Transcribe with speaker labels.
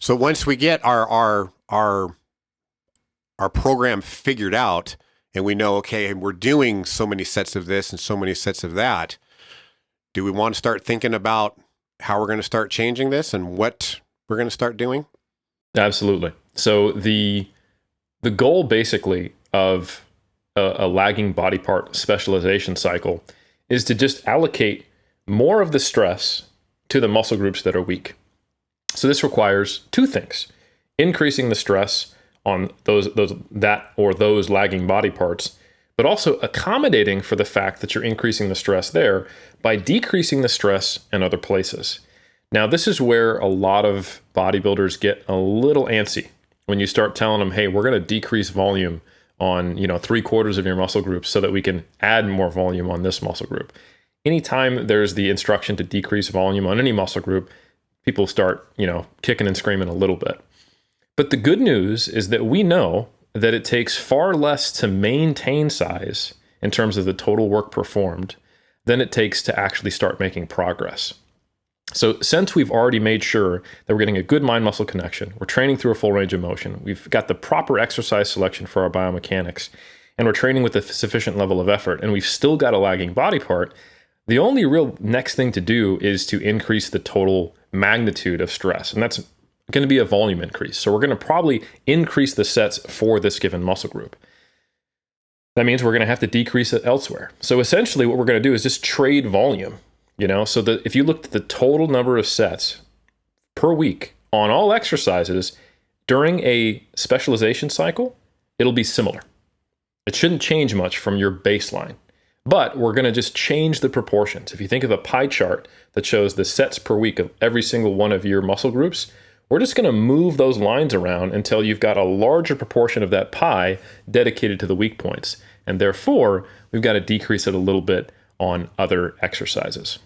Speaker 1: So once we get our program figured out and we know, okay, we're doing so many sets of this and so many sets of that, do we want to start thinking about how we're going to start changing this and what we're going to start doing?
Speaker 2: Absolutely. So the goal basically of a lagging body part specialization cycle is to just allocate more of the stress to the muscle groups that are weak. So this requires two things: increasing the stress on those lagging body parts, but also accommodating for the fact that you're increasing the stress there by decreasing the stress in other places. Now, this is where a lot of bodybuilders get a little antsy when you start telling them, hey, we're going to decrease volume on 3/4 of your muscle groups so that we can add more volume on this muscle group. Anytime there's the instruction to decrease volume on any muscle group, people start, kicking and screaming a little bit. But the good news is that we know that it takes far less to maintain size in terms of the total work performed than it takes to actually start making progress. So since we've already made sure that we're getting a good mind-muscle connection, we're training through a full range of motion, we've got the proper exercise selection for our biomechanics, and we're training with a sufficient level of effort, and we've still got a lagging body part, the only real next thing to do is to increase the total magnitude of stress. And that's going to be a volume increase. So we're going to probably increase the sets for this given muscle group. That means we're going to have to decrease it elsewhere. So essentially what we're going to do is just trade volume. So that if you looked at the total number of sets per week on all exercises during a specialization cycle, it'll be similar. It shouldn't change much from your baseline, but we're going to just change the proportions. If you think of a pie chart that shows the sets per week of every single one of your muscle groups, we're just going to move those lines around until you've got a larger proportion of that pie dedicated to the weak points. And therefore, we've got to decrease it a little bit on other exercises.